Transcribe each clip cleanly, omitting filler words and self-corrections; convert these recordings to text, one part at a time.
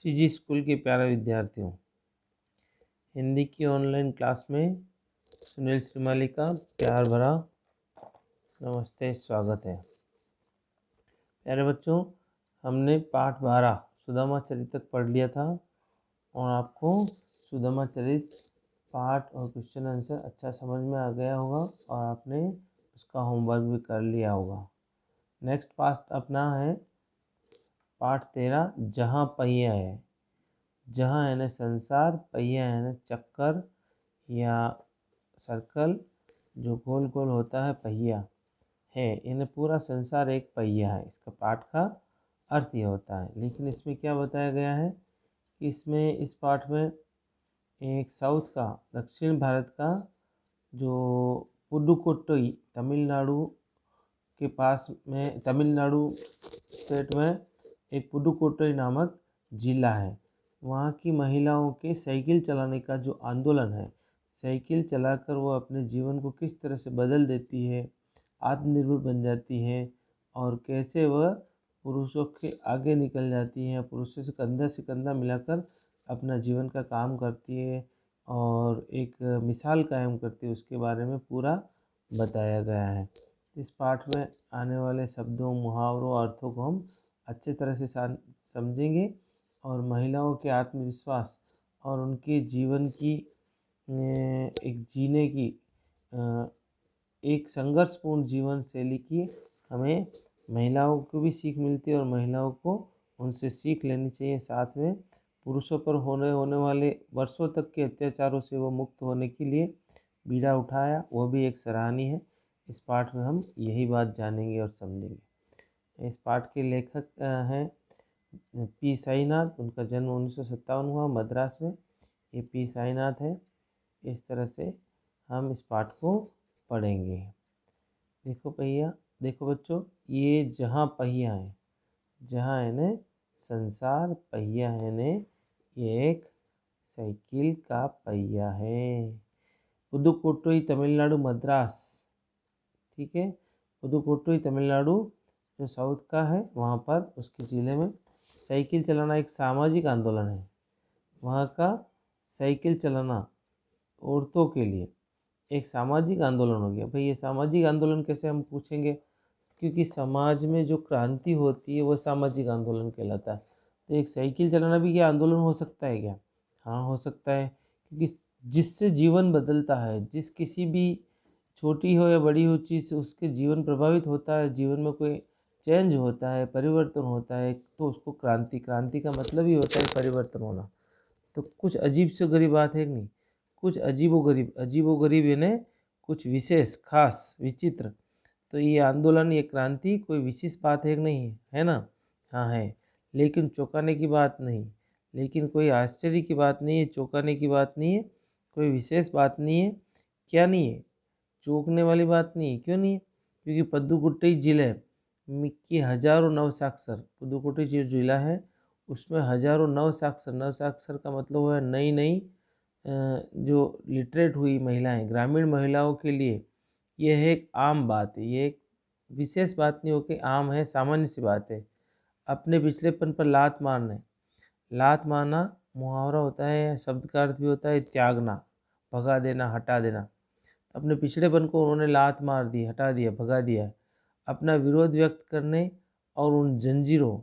CG school के प्यारे विद्यार्थियों, हिंदी की ऑनलाइन क्लास में सुनील श्रीमाली का प्यार भरा नमस्ते, स्वागत है। प्यारे बच्चों, हमने पाठ 12 सुदामा चरित तक पढ़ लिया था और आपको सुदामा चरित पाठ और क्वेश्चन आंसर अच्छा समझ में आ गया होगा और आपने उसका होमवर्क भी कर लिया होगा। नेक्स्ट पाठ अपना है पाठ 13, जहाँ पहिया है। जहाँ यानी संसार, पहिया यानी चक्कर या सर्कल, जो गोल गोल होता है पहिया है। यानी पूरा संसार एक पहिया है। इसका पाठ का अर्थ यह होता है। लेकिन इसमें क्या बताया गया है कि इसमें इस पाठ में एक साउथ का, दक्षिण भारत का, जो पुदुकोट्टई तमिलनाडु के पास में, तमिलनाडु स्टेट में एक पुदुकोट्टई नामक जिला है। वहाँ की महिलाओं के साइकिल चलाने का जो आंदोलन है, साइकिल चलाकर वो अपने जीवन को किस तरह से बदल देती है, आत्मनिर्भर बन जाती है और कैसे वह पुरुषों के आगे निकल जाती है, पुरुषों से कंधा मिलाकर अपना जीवन का काम करती है और एक मिसाल कायम करती है, उसके बारे में पूरा बताया गया है। इस पाठ में आने वाले शब्दों, मुहावरों, अर्थों को हम अच्छे तरह से समझेंगे और महिलाओं के आत्मविश्वास और उनके जीवन की एक जीने की एक संघर्षपूर्ण जीवन शैली की हमें महिलाओं को भी सीख मिलती है और महिलाओं को उनसे सीख लेनी चाहिए। साथ में पुरुषों पर होने वाले वर्षों तक के अत्याचारों से वो मुक्त होने के लिए बीड़ा उठाया, वो भी एक सराहनीय है। इस पाठ में हम यही बात जानेंगे और समझेंगे। इस पाठ के लेखक हैं पी साईनाथ। उनका जन्म 1957 हुआ मद्रास में। ये पी साईनाथ है। इस तरह से हम इस पाठ को पढ़ेंगे। देखो बच्चों, ये जहाँ पहिया है, जहाँ यानी संसार, पहिया यानी ये एक साइकिल का पहिया है। पुदुकोट्टई तमिलनाडु मद्रास, ठीक है। पुदुकोट्टई तमिलनाडु जो साउथ का है, वहाँ पर उसके ज़िले में साइकिल चलाना एक सामाजिक आंदोलन है। वहाँ का साइकिल चलाना औरतों के लिए एक सामाजिक आंदोलन हो गया। भाई ये सामाजिक आंदोलन कैसे, हम पूछेंगे, क्योंकि समाज में जो क्रांति होती है वह सामाजिक आंदोलन कहलाता है। तो एक साइकिल चलाना भी क्या आंदोलन हो सकता है क्या? हाँ, हो सकता है, क्योंकि जिससे जीवन बदलता है, जिस किसी भी छोटी हो या बड़ी हो चीज़ से उसके जीवन प्रभावित होता है, जीवन में कोई चेंज होता है, परिवर्तन होता है, तो उसको क्रांति का मतलब ही होता है परिवर्तन होना। तो कुछ अजीब से गरीब बात है कि नहीं, कुछ अजीबो गरीब यानी कुछ विशेष, खास, विचित्र। तो ये आंदोलन, ये क्रांति कोई विशेष बात है कि नहीं है, है ना? हाँ है। लेकिन चौंकाने की बात नहीं, लेकिन कोई आश्चर्य की बात नहीं है, चौंकाने की बात नहीं है, कोई विशेष बात नहीं है। क्या नहीं है? चौंकने वाली बात नहीं है। क्यों नहीं है? क्योंकि पुदुकोट्टई जिले की हजारों नवसाक्षर, पुदुकोट्टई जो जिला है उसमें हजारों नवसाक्षर का मतलब है नई नई जो लिटरेट हुई महिलाएं, ग्रामीण महिलाओं के लिए यह एक आम बात है। ये एक विशेष बात नहीं हो कि आम है, सामान्य सी बात है। अपने पिछलेपन पर लात मारना मुहावरा होता है, शब्द का अर्थ भी होता है त्यागना, भगा देना, हटा देना। अपने पिछड़ेपन को उन्होंने लात मार दी, हटा दिया, भगा दिया। अपना विरोध व्यक्त करने और उन जंजीरों,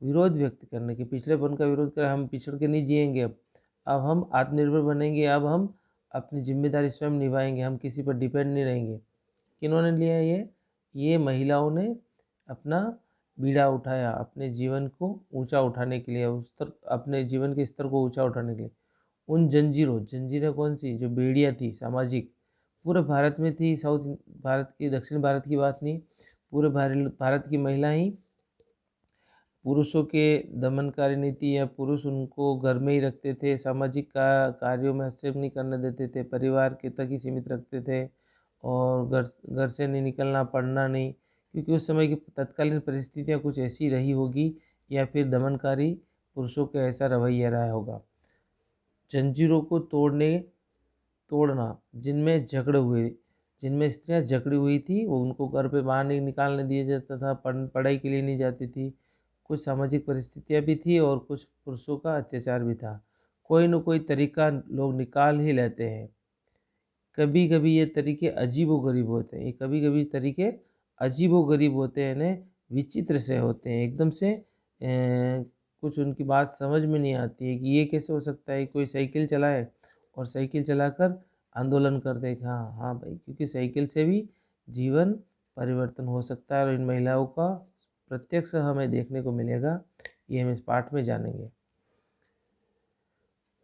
विरोध व्यक्त करने के, पिछड़ेपन का विरोध कर, हम पिछड़ के नहीं जिएंगे, अब हम आत्मनिर्भर बनेंगे, अब हम अपनी जिम्मेदारी स्वयं निभाएंगे, हम किसी पर डिपेंड नहीं रहेंगे। किन्होंने लिया ये महिलाओं ने अपना बीड़ा उठाया अपने जीवन को ऊंचा उठाने के लिए, अपने जीवन के स्तर को ऊंचा उठाने के लिए। उन जंजीरें कौन सी? जो बेड़ियाँ थी सामाजिक, पूरे भारत में थी। साउथ भारत की, दक्षिण भारत की बात नहीं, पूरे भारत की महिला ही पुरुषों के दमनकारी नीति या पुरुष उनको घर में ही रखते थे, सामाजिक कार्यों में हस्तक्षेप नहीं करने देते थे, परिवार के तक ही सीमित रखते थे और घर से नहीं निकलना, पढ़ना नहीं, क्योंकि उस समय की तत्कालीन परिस्थितियाँ कुछ ऐसी रही होगी या फिर दमनकारी पुरुषों का ऐसा रवैया रहा होगा। जंजीरों को तोड़ना, जिनमें झगड़े हुए, जिनमें स्त्रियां झगड़ी हुई थी, वो उनको घर पे बाहर नहीं निकालने दिया जाता था, पढ़ाई के लिए नहीं जाती थी, कुछ सामाजिक परिस्थितियाँ भी थी और कुछ पुरुषों का अत्याचार भी था। कोई न कोई तरीका लोग निकाल ही लेते हैं। कभी कभी ये तरीके अजीबोगरीब होते हैं, ये कभी कभी तरीके अजीबोगरीब होते हैं, यानी विचित्र से होते हैं, एकदम से कुछ उनकी बात समझ में नहीं आती है कि ये कैसे हो सकता है। कोई साइकिल चलाए और साइकिल चलाकर आंदोलन कर दे कि हाँ हाँ भाई, क्योंकि साइकिल से भी जीवन परिवर्तन हो सकता है और इन महिलाओं का प्रत्यक्ष हमें देखने को मिलेगा, ये हम इस पाठ में जानेंगे।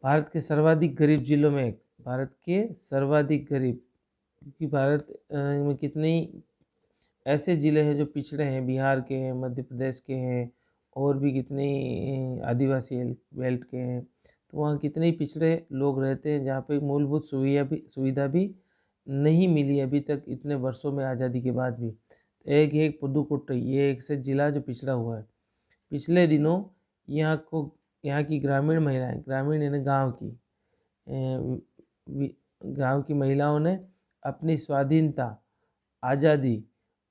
भारत के सर्वाधिक गरीब जिलों में एक, भारत के सर्वाधिक गरीब, क्योंकि भारत में कितने ऐसे ज़िले हैं जो पिछड़े हैं, बिहार के हैं, मध्य प्रदेश के हैं, और भी कितने आदिवासी बेल्ट के हैं, तो वहाँ कितने ही पिछड़े लोग रहते हैं जहाँ पे मूलभूत सुविधा भी नहीं मिली अभी तक इतने वर्षों में, आज़ादी के बाद भी। तो एक है पुदुकोट्टई, ये एक से ज़िला जो पिछड़ा हुआ है। पिछले दिनों यहाँ की ग्रामीण महिलाएं, ग्रामीण यानी गांव की महिलाओं ने अपनी स्वाधीनता, आज़ादी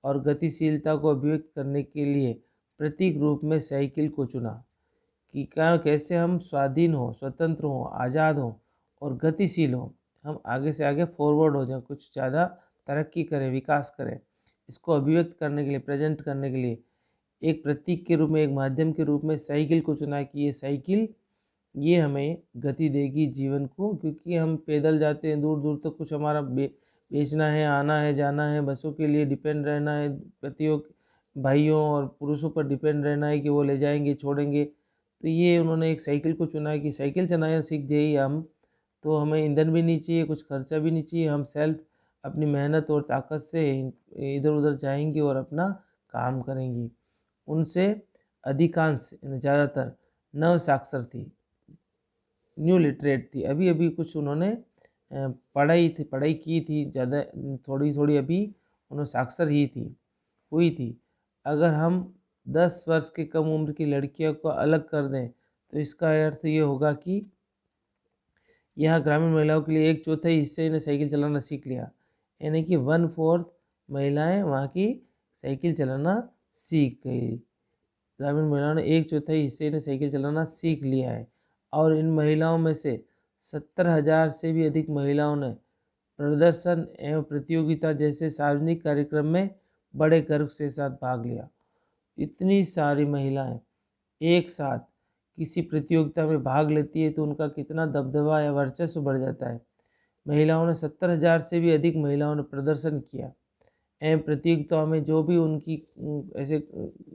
और गतिशीलता को अभिव्यक्त करने के लिए प्रतीक रूप में साइकिल को चुना कि कैसे हम स्वाधीन हो, स्वतंत्र हो, आज़ाद हो और गतिशील हो, हम आगे से आगे फॉरवर्ड हो जाए, कुछ ज़्यादा तरक्की करें, विकास करें। इसको अभिव्यक्त करने के लिए, प्रेजेंट करने के लिए एक प्रतीक के रूप में, एक माध्यम के रूप में साइकिल को चुना कि ये साइकिल ये हमें गति देगी जीवन को, क्योंकि हम पैदल जाते हैं दूर दूर तक, कुछ हमारा बेचना है, आना है, जाना है, बसों के लिए डिपेंड रहना है, पतियों, भाइयों और पुरुषों पर डिपेंड रहना है कि वो ले जाएंगे, छोड़ेंगे। तो ये उन्होंने एक साइकिल को चुना है कि साइकिल चलाना सीख जाइए हम, तो हमें ईंधन भी नहीं चाहिए, कुछ खर्चा भी नहीं चाहिए, हम सेल्फ अपनी मेहनत और ताकत से इधर उधर जाएंगे और अपना काम करेंगी। उनसे अधिकांश, ज़्यादातर नव साक्षर थी, न्यू लिटरेट थी, अभी अभी कुछ उन्होंने पढ़ाई की थी, ज़्यादा थोड़ी थोड़ी अभी उन्होंने साक्षर हुई थी। अगर हम 10 वर्ष के कम उम्र की लड़कियों को अलग कर दें तो इसका अर्थ ये होगा कि यहाँ ग्रामीण महिलाओं के लिए 1/4 हिस्से ने साइकिल चलाना सीख लिया, यानी कि 1/4 महिलाएं वहाँ की साइकिल चलाना सीख गई। ग्रामीण महिलाओं ने 1/4 हिस्से ने साइकिल चलाना सीख लिया है। और इन महिलाओं में से 70,000 से भी अधिक महिलाओं ने प्रदर्शन एवं प्रतियोगिता जैसे सार्वजनिक कार्यक्रम में बड़े गर्व से साथ भाग लिया। इतनी सारी महिलाएं एक साथ किसी प्रतियोगिता में भाग लेती है तो उनका कितना दबदबा या वर्चस्व बढ़ जाता है। महिलाओं ने 70,000 से भी अधिक महिलाओं ने प्रदर्शन किया एवं प्रतियोगिताओं में, जो भी उनकी ऐसे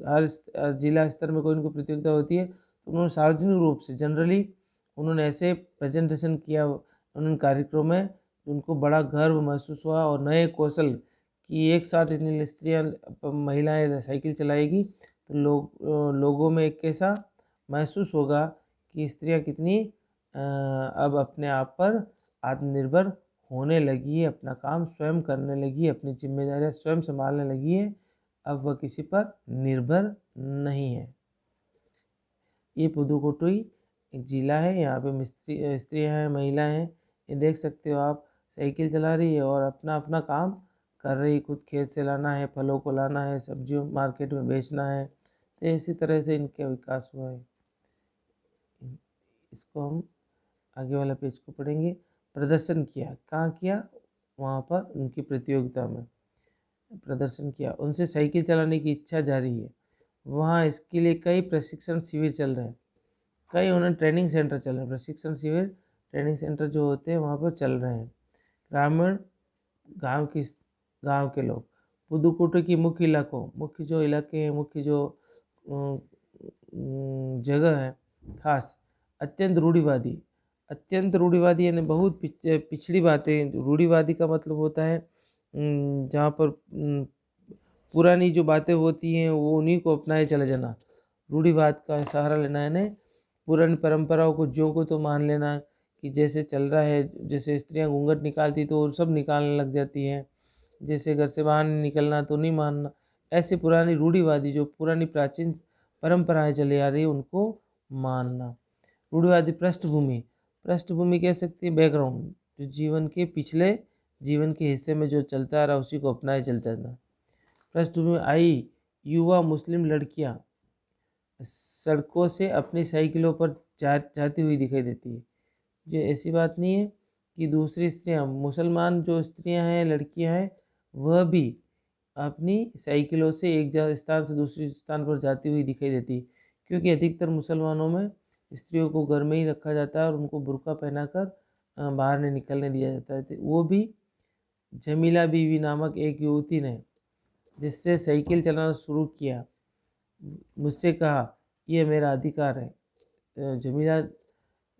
हर जिला स्तर में कोई उनकी प्रतियोगिता होती है तो उन्होंने सार्वजनिक रूप से जनरली उन्होंने ऐसे प्रेजेंटेशन किया उन कार्यक्रमों में, उनको बड़ा गर्व महसूस हुआ और नए कौशल कि एक साथ इतनी स्त्रियाँ, महिलाएं साइकिल चलाएगी तो लोगों में एक कैसा महसूस होगा कि स्त्रियाँ कितनी अब अपने आप पर आत्मनिर्भर होने लगी है, अपना काम स्वयं करने लगी है, अपनी जिम्मेदारियां स्वयं संभालने लगी है, अब वह किसी पर निर्भर नहीं है। ये पुदुकोट्टई एक जिला है, यहाँ पे स्त्रियाँ हैं, महिलाएं हैं, ये देख सकते हो आप, साइकिल चला रही है और अपना अपना काम कर रही है। खुद खेत से लाना है, फलों को लाना है, सब्जियों मार्केट में बेचना है, तो इसी तरह से इनका विकास हुआ है। इसको हम आगे वाला पेज को पढ़ेंगे। प्रदर्शन किया, कहाँ किया? वहाँ पर उनकी प्रतियोगिता में प्रदर्शन किया। उनसे साइकिल चलाने की इच्छा जारी है। वहाँ इसके लिए कई प्रशिक्षण शिविर चल रहे हैं, कई उन्हें ट्रेनिंग सेंटर चल रहे हैं, प्रशिक्षण शिविर ट्रेनिंग सेंटर जो होते हैं वहाँ पर चल रहे हैं। ग्रामीण गांव के लोग पुदुकोट्टई की मुख्य जो इलाके हैं, मुख्य जो जगह है खास, अत्यंत रूढ़िवादी यानी बहुत पिछड़ी बातें। रूढ़िवादी का मतलब होता है जहाँ पर पुरानी जो बातें होती हैं वो उन्हीं को अपनाए चले जाना। रूढ़िवाद का सहारा लेना यानी पुरानी परंपराओं को ज्यों को तो मान लेना कि जैसे चल रहा है, जैसे स्त्रियां घूंघट निकालती तो वो सब निकालने लग जाती हैं, जैसे घर से बाहर नहीं निकलना तो नहीं मानना। ऐसे पुरानी रूढ़िवादी जो पुरानी प्राचीन परंपराएं चली आ रही है उनको मानना। रूढ़िवादी पृष्ठभूमि कह सकती है, बैकग्राउंड, जो जीवन के हिस्से में जो चलता आ रहा उसी को अपनाए चलता था। पृष्ठभूमि आई, युवा मुस्लिम लड़कियां सड़कों से अपनी साइकिलों पर जाती हुई दिखाई देती है। ये ऐसी बात नहीं है कि दूसरी स्त्रियां, मुसलमान जो स्त्रियां हैं, लड़कियां हैं, वह भी अपनी साइकिलों से एक स्थान से दूसरे स्थान पर जाती हुई दिखाई देती है, क्योंकि अधिकतर मुसलमानों में स्त्रियों को घर में ही रखा जाता है और उनको बुर्का पहनाकर बाहर नहीं निकलने दिया जाता है। तो वो भी जमीला बीवी नामक एक युवती ने, जिससे साइकिल चलाना शुरू किया, मुझसे कहा यह मेरा अधिकार है। जमीला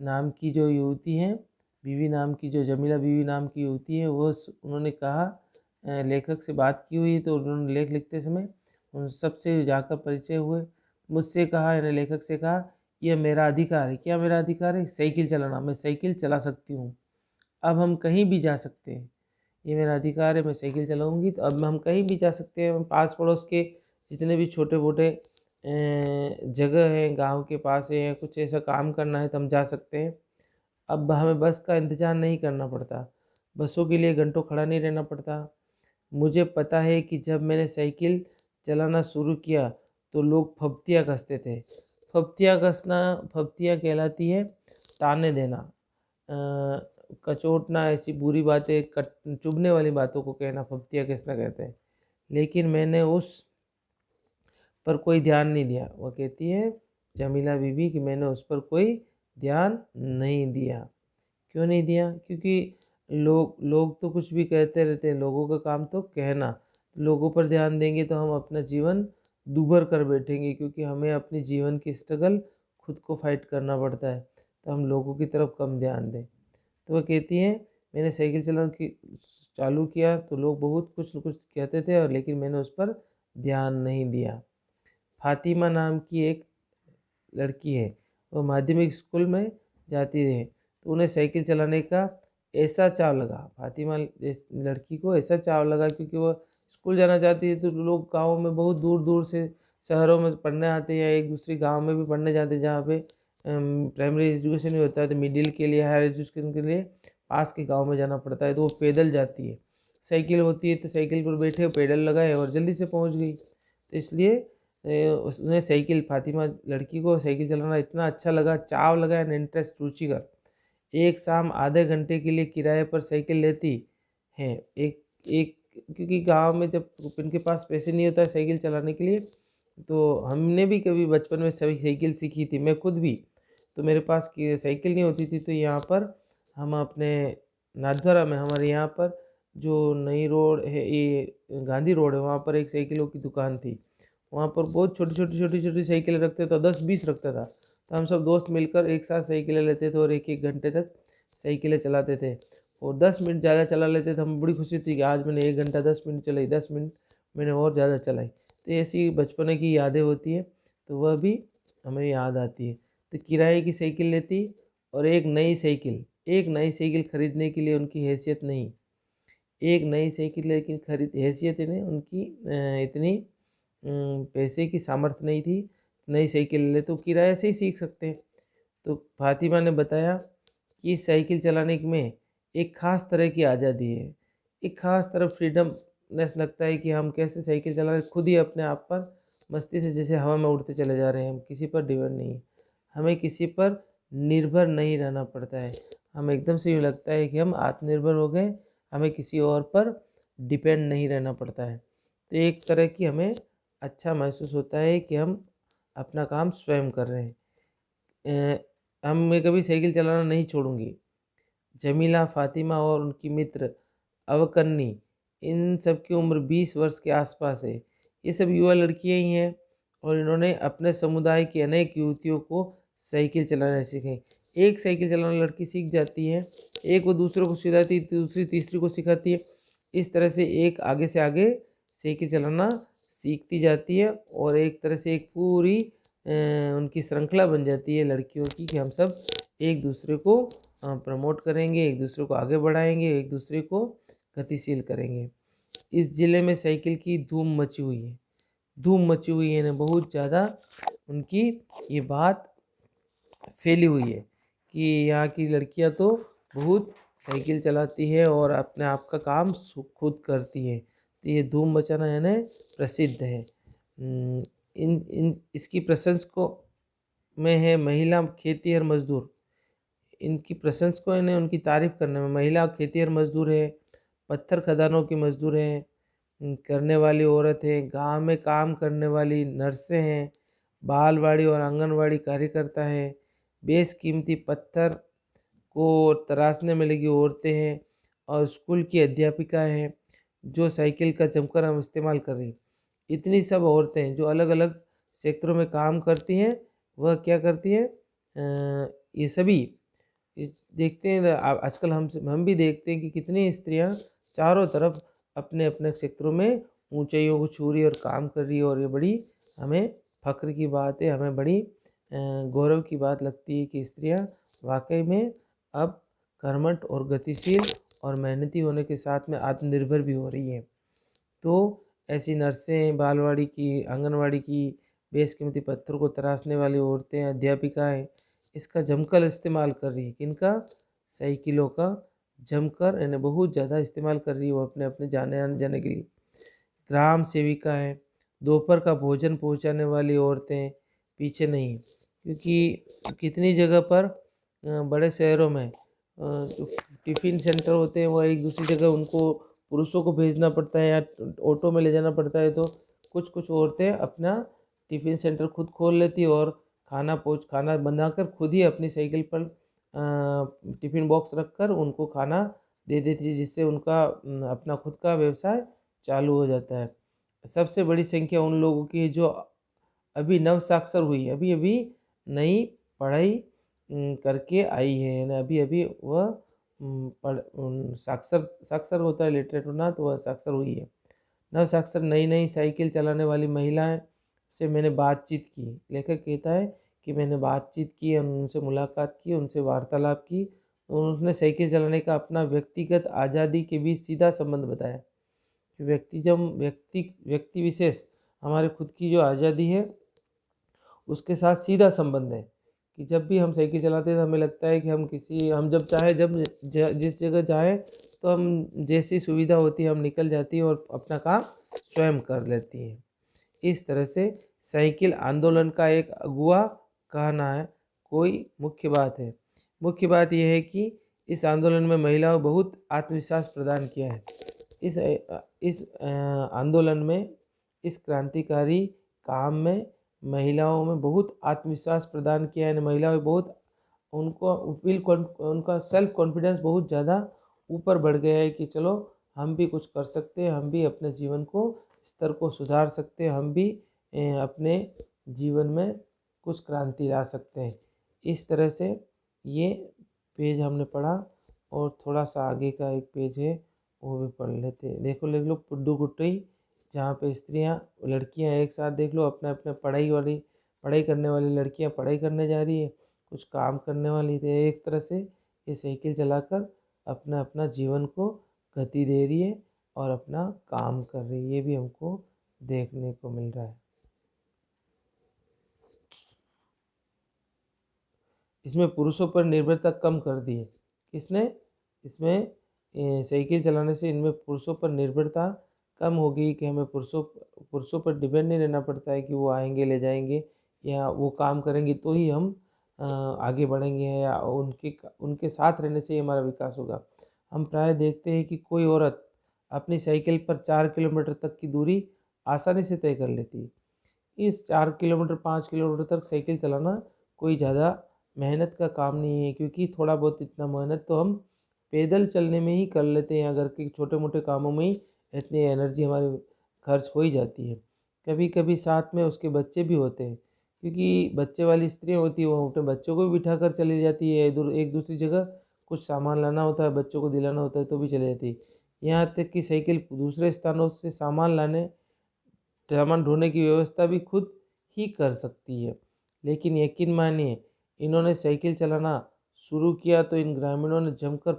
नाम की जो युवती हैं, बीवी नाम की, जो जमीला बीवी नाम की युवती है, वो उन्होंने कहा, लेखक से बात की हुई तो उन्होंने लेख लिखते समय उन सबसे जाकर परिचय हुए। मुझसे कहा, यानी लेखक से कहा, यह मेरा अधिकार है। क्या मेरा अधिकार है? साइकिल चलाना। मैं साइकिल चला सकती हूँ, अब हम कहीं भी जा सकते हैं। ये मेरा अधिकार है, मैं साइकिल चलाऊंगी तो अब हम कहीं भी जा सकते हैं। पास पड़ोस के जितने भी छोटे मोटे जगह हैं, गांव के पास है, या कुछ ऐसा काम करना है तो हम जा सकते हैं। अब हमें बस का इंतज़ार नहीं करना पड़ता, बसों के लिए घंटों खड़ा नहीं रहना पड़ता। मुझे पता है कि जब मैंने साइकिल चलाना शुरू किया तो लोग फब्तियाँ कसते थे। फब्तियाँ कसना, फब्तियाँ कहलाती है ताने देना, कचोटना, ऐसी बुरी बातें, चुभने वाली बातों को कहना फब्तियाँ कसना कहते हैं। लेकिन मैंने उस पर कोई ध्यान नहीं दिया। वो कहती है जमीला बीवी कि मैंने उस पर कोई ध्यान नहीं दिया। क्यों नहीं दिया? क्योंकि लोग तो कुछ भी कहते रहते हैं, लोगों का काम तो कहना। लोगों पर ध्यान देंगे तो हम अपना जीवन दूभर कर बैठेंगे, क्योंकि हमें अपनी जीवन की स्ट्रगल खुद को फाइट करना पड़ता है। तो हम लोगों की तरफ कम ध्यान दें। तो वह कहती है मैंने साइकिल चलाना चालू किया तो लोग बहुत कुछ न कुछ कहते थे, और लेकिन मैंने उस पर ध्यान नहीं दिया। फातिमा नाम की एक लड़की है, वो माध्यमिक स्कूल में जाती है, तो उन्हें साइकिल चलाने का ऐसा चाव लगा। फातिमा इस लड़की को ऐसा चाव लगा क्योंकि वह स्कूल जाना चाहती है, तो लोग गाँव में बहुत दूर दूर से शहरों में पढ़ने आते हैं, या एक दूसरे गाँव में भी पढ़ने जाते हैं जहाँ पे प्राइमरी एजुकेशन नहीं होता है, तो मिडिल के लिए, हायर एजुकेशन के लिए पास के गाँव में जाना पड़ता है, तो वो पैदल जाती है। साइकिल होती है तो साइकिल पर बैठे पेडल लगाए और जल्दी से पहुँच गई। तो इसलिए उसने साइकिल, फातिमा लड़की को साइकिल चलाना इतना अच्छा लगा, चाव लगा एंड इंटरेस्ट, रुचिकर। एक शाम आधे घंटे के लिए किराए पर साइकिल लेती हैं। एक एक क्योंकि गांव में जब इनके पास पैसे नहीं होता है साइकिल चलाने के लिए, तो हमने भी कभी बचपन में सभी साइकिल सीखी थी, मैं खुद भी। तो मेरे पास साइकिल नहीं होती थी, तो यहाँ पर हम अपने नाथद्वारा में, हमारे यहाँ पर जो नई रोड है, ये गांधी रोड है, वहाँ पर एक साइकिलों की दुकान थी। वहाँ पर बहुत छोटी छोटी साइकिलें रखते थे, 10-20 रखता था। तो हम सब दोस्त मिलकर एक साथ साइकिलें लेते थे और एक एक घंटे तक साइकिलें चलाते थे, और 10 मिनट ज़्यादा चला लेते थे। हमें बड़ी खुशी थी कि आज मैंने 1 घंटा 10 मिनट चलाई, 10 मिनट मैंने और ज़्यादा चलाई। तो ऐसी बचपने की यादें होती है, तो वह भी हमें याद आती है। तो किराए की साइकिल लेती, और एक नई साइकिल खरीदने के लिए उनकी हैसियत नहीं, एक नई साइकिल लेकिन खरीद हैसियत नहीं उनकी, इतनी पैसे की सामर्थ्य नहीं थी नई साइकिल ले, तो किराए से ही सीख सकते हैं। तो फातिमा ने बताया कि साइकिल चलाने में एक ख़ास तरह की आज़ादी है, एक ख़ास तरह फ्रीडमनेस लगता है कि हम कैसे साइकिल चला रहे, खुद ही अपने आप पर मस्ती से जैसे हवा में उड़ते चले जा रहे हैं, हम किसी पर डिपेंड नहीं है, हमें किसी पर निर्भर नहीं रहना पड़ता है। हमें एकदम से यूँ लगता है कि हम आत्मनिर्भर हो गए, हमें किसी और पर डिपेंड नहीं रहना पड़ता है। तो एक तरह की हमें अच्छा महसूस होता है कि हम अपना काम स्वयं कर रहे हैं। मैं कभी साइकिल चलाना नहीं छोड़ूंगी। जमीला, फातिमा और उनकी मित्र अवकन्नी, इन सब की उम्र 20 वर्ष के आसपास है। ये सब युवा लड़कियां ही हैं, और इन्होंने अपने समुदाय की अनेक युवतियों को साइकिल चलाना सीखें। एक साइकिल चलाना लड़की सीख जाती है, एक वो दूसरों को सिखाती है, दूसरी तीसरी को सिखाती है। इस तरह से एक आगे से आगे साइकिल चलाना सीखती जाती है, और एक तरह से एक पूरी उनकी श्रृंखला बन जाती है लड़कियों की, कि हम सब एक दूसरे को प्रमोट करेंगे, एक दूसरे को आगे बढ़ाएंगे, एक दूसरे को गतिशील करेंगे। इस ज़िले में साइकिल की धूम मची हुई है, धूम मची हुई है ना, बहुत ज़्यादा उनकी ये बात फैली हुई है कि यहाँ की लड़कियाँ तो बहुत साइकिल चलाती है और अपने आप का काम खुद करती है। तो ये धूम मचाना यानी प्रसिद्ध है। इसकी प्रशंसकों में है महिला खेती और मजदूर। इनकी प्रशंसकों ने उनकी तारीफ करने में महिला खेती और मजदूर है, पत्थर खदानों की मजदूर हैं, करने वाली औरत है, गांव में काम करने वाली नर्सें हैं, बालवाड़ी और आंगनवाड़ी कार्यकर्ता है, बेशकीमती पत्थर को तराशने में लगी औरतें हैं और स्कूल की अध्यापिका हैं जो साइकिल का जमकर हम इस्तेमाल कर रही हैं। इतनी सब औरतें हैं जो अलग अलग क्षेत्रों में काम करती हैं। वह क्या करती हैं, ये सभी देखते हैं आजकल हम भी देखते हैं कि कितनी स्त्रियां चारों तरफ अपने अपने क्षेत्रों में ऊंचाइयों को छू रही और काम कर रही है। और ये बड़ी हमें फख्र की बात है, हमें बड़ी गौरव की बात लगती है कि स्त्रियां वाकई में अब कर्मठ और गतिशील और मेहनती होने के साथ में आत्मनिर्भर भी हो रही हैं। तो ऐसी नर्सें, बालवाड़ी की, आंगनवाड़ी की, बेशकीमती पत्थर को तराशने वाली औरतें, अध्यापिकाएं इसका जमकर इस्तेमाल कर रही है। किनका? साइकिलों का जमकर यानी बहुत ज़्यादा इस्तेमाल कर रही है वो अपने अपने जाने आने जाने के लिए। ग्राम सेविका है, दोपहर का भोजन पहुंचाने वाली औरतें पीछे नहीं, क्योंकि कितनी जगह पर बड़े शहरों में जो टिफ़िन सेंटर होते हैं वह एक दूसरी जगह उनको पुरुषों को भेजना पड़ता है या ऑटो में ले जाना पड़ता है। तो कुछ कुछ औरतें अपना टिफ़िन सेंटर खुद खोल लेती है और खाना बनाकर खुद ही अपनी साइकिल पर टिफ़िन बॉक्स रखकर उनको खाना दे देती है, जिससे उनका अपना खुद का व्यवसाय चालू हो जाता है। सबसे बड़ी संख्या उन लोगों की है जो अभी नव साक्षर हुई, अभी अभी नई पढ़ाई करके आई है, यानी अभी अभी वह साक्षर होता है, लिटरेट होना, तो वह साक्षर हुई है। नव साक्षर नई नई साइकिल चलाने वाली महिलाएं से मैंने बातचीत की। लेखक कहता है कि मैंने बातचीत की, उनसे मुलाकात की, उनसे वार्तालाप की। उन्होंने साइकिल चलाने का अपना व्यक्तिगत आज़ादी के बीच सीधा संबंध बताया कि व्यक्ति विशेष हमारे खुद की जो आज़ादी है उसके साथ सीधा संबंध है। कि जब भी हम साइकिल चलाते हैं तो हमें लगता है कि हम जब चाहे जिस जगह चाहे तो हम जैसी सुविधा होती है हम निकल जाती है और अपना काम स्वयं कर लेती हैं। इस तरह से साइकिल आंदोलन का एक अगुआ कहना है कोई मुख्य बात है। मुख्य बात यह है कि इस आंदोलन में महिलाओं को बहुत आत्मविश्वास प्रदान किया है। इस आंदोलन में, इस क्रांतिकारी काम में महिलाओं में बहुत आत्मविश्वास प्रदान किया है। महिलाओं बहुत उनका सेल्फ कॉन्फिडेंस बहुत ज़्यादा ऊपर बढ़ गया है कि चलो हम भी कुछ कर सकते हैं, हम भी अपने जीवन को स्तर को सुधार सकते हैं, हम भी अपने जीवन में कुछ क्रांति ला सकते हैं। इस तरह से ये पेज हमने पढ़ा और थोड़ा सा आगे का एक पेज है वो भी पढ़ लेते हैं। देखो लिख लो पुड्डू गुट्टई, जहाँ पे स्त्रियाँ लड़कियाँ एक साथ देख लो अपने अपने पढ़ाई करने वाली लड़कियाँ पढ़ाई करने जा रही है, कुछ काम करने वाली थे। एक तरह से ये साइकिल चलाकर अपना अपना जीवन को गति दे रही है और अपना काम कर रही है, ये भी हमको देखने को मिल रहा है। इसमें पुरुषों पर निर्भरता कम कर दी है। किसने? इसमें साइकिल चलाने से इनमें पुरुषों पर निर्भरता कम हो गई कि हमें पुरुषों पर डिपेंड नहीं रहना पड़ता है कि वो आएंगे ले जाएंगे या वो काम करेंगे तो ही हम आगे बढ़ेंगे या उनके साथ रहने से ही हमारा विकास होगा। हम प्राय देखते हैं कि कोई औरत अपनी साइकिल पर 4 किलोमीटर तक की दूरी आसानी से तय कर लेती है। इस 4 किलोमीटर 5 किलोमीटर तक साइकिल चलाना कोई ज़्यादा मेहनत का काम नहीं है, क्योंकि थोड़ा बहुत इतना मेहनत तो हम पैदल चलने में ही कर लेते हैं। अगर के छोटे मोटे कामों में ही इतनी एनर्जी हमारी खर्च हो ही जाती है। कभी कभी साथ में उसके बच्चे भी होते हैं, क्योंकि बच्चे वाली स्त्रियाँ होती है वो अपने बच्चों को भी बिठा कर चली जाती है। एक दूसरी जगह कुछ सामान लाना होता है, बच्चों को दिलाना होता है तो भी चली जाती है। यहाँ तक कि साइकिल दूसरे स्थानों से सामान ढोने की व्यवस्था भी खुद ही कर सकती है। लेकिन यकीन मानिए इन्होंने साइकिल चलाना शुरू किया तो इन ग्रामीणों ने जमकर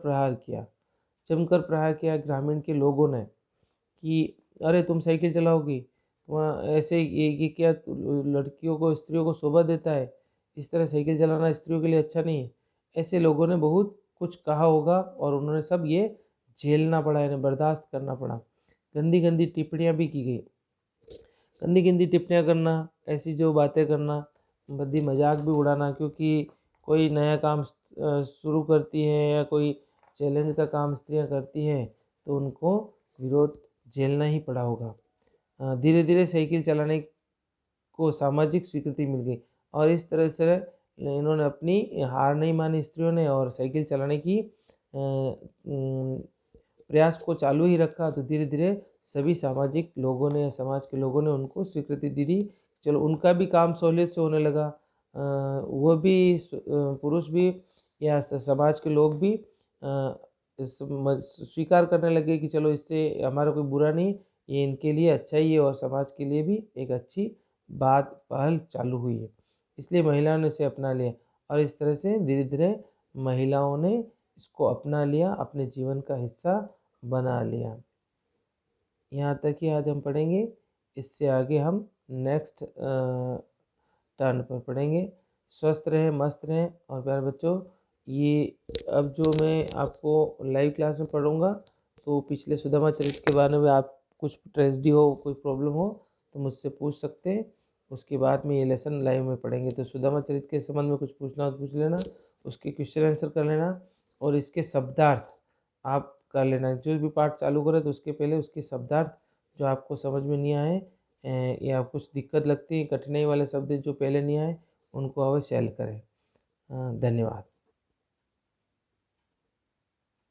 प्रहार किया ग्रामीण के लोगों ने कि अरे तुम साइकिल चलाओगी, वहाँ ऐसे ये क्या लड़कियों को स्त्रियों को शोभा देता है, इस तरह साइकिल चलाना स्त्रियों के लिए अच्छा नहीं है। ऐसे लोगों ने बहुत कुछ कहा होगा और उन्होंने सब ये झेलना पड़ा, इन्हें बर्दाश्त करना पड़ा। गंदी गंदी टिप्पणियाँ भी की गई। गंदी गंदी टिप्पणियाँ करना, ऐसी जो बातें करना, बदी मजाक भी उड़ाना, क्योंकि कोई नया काम शुरू करती हैं या कोई चैलेंज का काम स्त्रियाँ करती हैं तो उनको विरोध झेलना ही पड़ा होगा। धीरे धीरे साइकिल चलाने को सामाजिक स्वीकृति मिल गई और इस तरह से इन्होंने अपनी हार नहीं मानी स्त्रियों ने और साइकिल चलाने की प्रयास को चालू ही रखा। तो धीरे धीरे सभी सामाजिक लोगों ने, समाज के लोगों ने उनको स्वीकृति दे दी। चलो उनका भी काम सहूलियत से होने लगा। वो भी पुरुष भी या समाज के लोग भी स्वीकार करने लगे कि चलो इससे हमारा कोई बुरा नहीं, ये इनके लिए अच्छा ही है और समाज के लिए भी एक अच्छी बात पहल चालू हुई है। इसलिए महिलाओं ने इसे अपना लिया और इस तरह से धीरे धीरे महिलाओं ने इसको अपना लिया, अपने जीवन का हिस्सा बना लिया। यहाँ तक ही आज हम पढ़ेंगे। इससे आगे हम नेक्स्ट टर्न पर पढ़ेंगे। स्वस्थ रहें, मस्त रहें और प्यारे बच्चों, ये अब जो मैं आपको लाइव क्लास में पढ़ूँगा तो पिछले सुदामा चरित्र के बारे में आप कुछ ट्रेजेडी हो, कोई प्रॉब्लम हो तो मुझसे पूछ सकते हैं। उसके बाद में ये लेसन लाइव में पढ़ेंगे। तो सुदामा चरित्र के संबंध में कुछ पूछना हो तो पूछ लेना, उसके क्वेश्चन आंसर कर लेना और इसके शब्दार्थ आप कर लेना। जो भी पाठ चालू करें तो उसके पहले उसके शब्दार्थ जो आपको समझ में नहीं आए या कुछ दिक्कत लगती है, कठिनाई वाले शब्द जो पहले नहीं आए, उनको अवश्य हल करें। धन्यवाद।